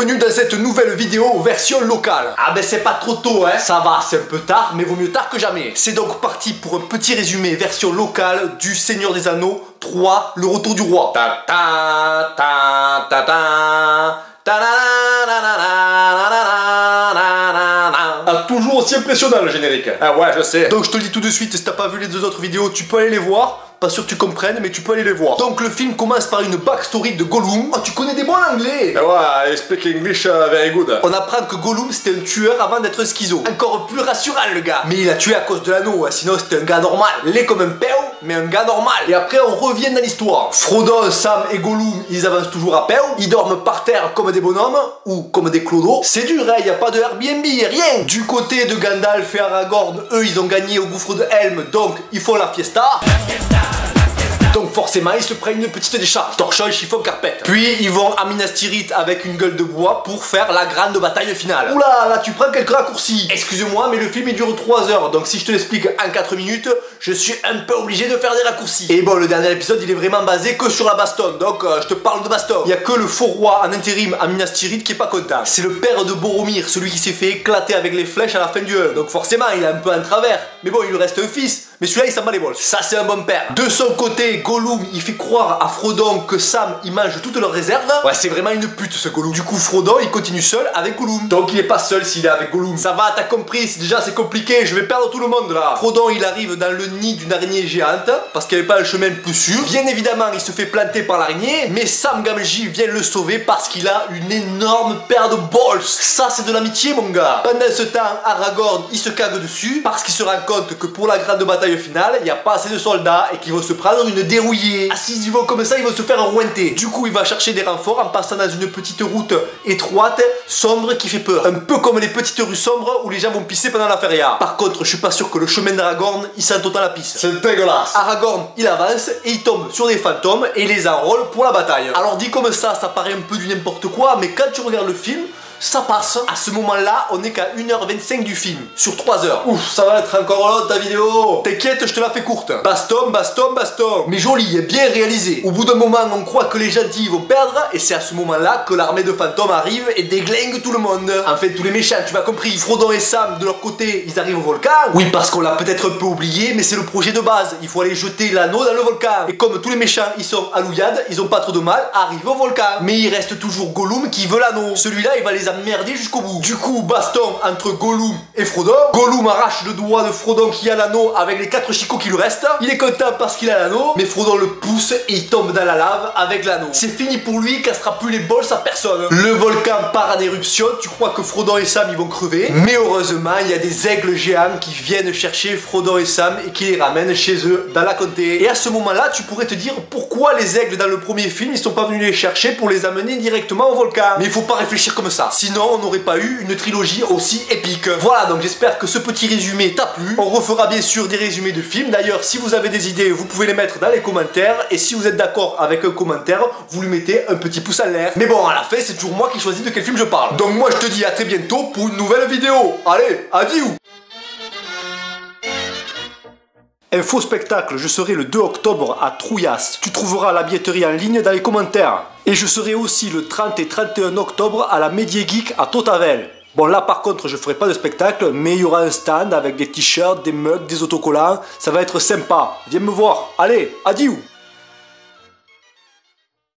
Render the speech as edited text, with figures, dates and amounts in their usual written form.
bienvenue dans cette nouvelle vidéo version locale. Ah ben c'est pas trop tôt hein, ça va, c'est un peu tard, mais vaut mieux tard que jamais. C'est donc parti pour un petit résumé version locale du Seigneur des Anneaux 3, le retour du roi. Ta ta ta ta ta. Ah, toujours aussi impressionnant le générique. Ah ouais, je sais. Donc je te le dis tout de suite, si t'as pas vu les deux autres vidéos, tu peux aller les voir. Pas sûr que tu comprennes, mais tu peux aller les voir. Donc le film commence par une backstory de Gollum. Oh, tu connais des bons anglais. Ah ouais, I speak English very good. On apprend que Gollum c'était un tueur avant d'être schizo. Encore plus rassurant le gars. Mais il a tué à cause de l'anneau, sinon c'était un gars normal. Il est comme un péo, mais un gars normal. Et après on revient dans l'histoire. Frodon, Sam et Gollum, ils avancent toujours à péo. Ils dorment par terre comme des bonhommes, ou comme des clodos. C'est dur, hein, y a pas de Airbnb, rien. Du côté de Gandalf et Aragorn, eux ils ont gagné au gouffre de Helm, donc ils font la fiesta. Donc forcément ils se prennent une petite décharge, torchon, chiffon, carpette. Puis ils vont à Minas Tirith avec une gueule de bois pour faire la grande bataille finale. Oula, là tu prends quelques raccourcis. Excuse-moi mais le film il dure 3 heures, donc si je te l'explique en 4 minutes, je suis un peu obligé de faire des raccourcis. Et bon, le dernier épisode il est vraiment basé que sur la baston, donc je te parle de baston. Il y a que le faux roi en intérim à Minas Tirith qui est pas content. C'est le père de Boromir, celui qui s'est fait éclater avec les flèches à la fin du 1. Donc forcément il a un peu un travers, mais bon il lui reste un fils. Mais celui-là il s'en bat les bols. Ça c'est un bon père. De son côté, Gollum il fait croire à Frodon que Sam il mange toutes leurs réserves. Ouais, c'est vraiment une pute ce Gollum. Du coup Frodon il continue seul avec Gollum. Donc il est pas seul s'il est avec Gollum. Ça va, t'as compris, déjà c'est compliqué, je vais perdre tout le monde là. Frodon il arrive dans le nid d'une araignée géante parce qu'il n'y avait pas un chemin le plus sûr. Bien évidemment il se fait planter par l'araignée, mais Sam Gamgee vient le sauver parce qu'il a une énorme paire de balls. Ça c'est de l'amitié mon gars. Pendant ce temps, Aragorn il se cague dessus parce qu'il se rend compte que pour la grande bataille finale, il n'y a pas assez de soldats et qu'ils vont se prendre une dérouillée. Ah si ils vont comme ça, ils vont se faire rouenter. Du coup, il va chercher des renforts en passant dans une petite route étroite, sombre, qui fait peur. Un peu comme les petites rues sombres où les gens vont pisser pendant la feria. Par contre, je suis pas sûr que le chemin d'Aragorn, il sent autant la pisse. C'est dégueulasse. Aragorn, il avance et il tombe sur des fantômes et les enrôle pour la bataille. Alors dit comme ça paraît un peu du n'importe quoi, mais quand tu regardes le film, ça passe. À ce moment-là, on est qu'à 1h25 du film, sur 3 heures. Ouf, ça va être encore long ta vidéo. T'inquiète, je te la fais courte. Baston, baston, baston. Mais joli et bien réalisé. Au bout d'un moment, on croit que les gentils vont perdre, et c'est à ce moment-là que l'armée de fantômes arrive et déglingue tout le monde. En fait, tous les méchants, tu m'as compris. Frodon et Sam, de leur côté, ils arrivent au volcan. Oui, parce qu'on l'a peut-être un peu oublié, mais c'est le projet de base. Il faut aller jeter l'anneau dans le volcan. Et comme tous les méchants, ils sont à l'ouillade, ils ont pas trop de mal à arriver au volcan. Mais il reste toujours Gollum qui veut l'anneau. Celui-là, il va les emmerder jusqu'au bout. Du coup, baston entre Gollum et Frodon. Gollum arrache le doigt de Frodon qui a l'anneau avec les 4 chicots qui lui restent. Il est content parce qu'il a l'anneau, mais Frodon le pousse et il tombe dans la lave avec l'anneau. C'est fini pour lui, il cassera plus les bols à personne. Le volcan part en éruption, tu crois que Frodon et Sam ils vont crever, mais heureusement il y a des aigles géants qui viennent chercher Frodon et Sam et qui les ramènent chez eux dans la comté. Et à ce moment-là, tu pourrais te dire pourquoi les aigles dans le premier film ils sont pas venus les chercher pour les amener directement au volcan. Mais il faut pas réfléchir comme ça, sinon on n'aurait pas eu une trilogie aussi épique. Voilà, donc j'espère que ce petit résumé t'a plu. On refera bien sûr des résumés de films. D'ailleurs, si vous avez des idées, vous pouvez les mettre dans les commentaires. Et si vous êtes d'accord avec un commentaire, vous lui mettez un petit pouce en l'air. Mais bon, à la fin, c'est toujours moi qui choisis de quel film je parle. Donc moi, je te dis à très bientôt pour une nouvelle vidéo. Allez, adieu. Un faux spectacle, je serai le 2 octobre à Trouillas. Tu trouveras la billetterie en ligne dans les commentaires. Et je serai aussi le 30 et 31 octobre à la Médiégeek à Totavel. Bon là par contre je ferai pas de spectacle, mais il y aura un stand avec des t-shirts, des mugs, des autocollants. Ça va être sympa. Viens me voir. Allez, adieu.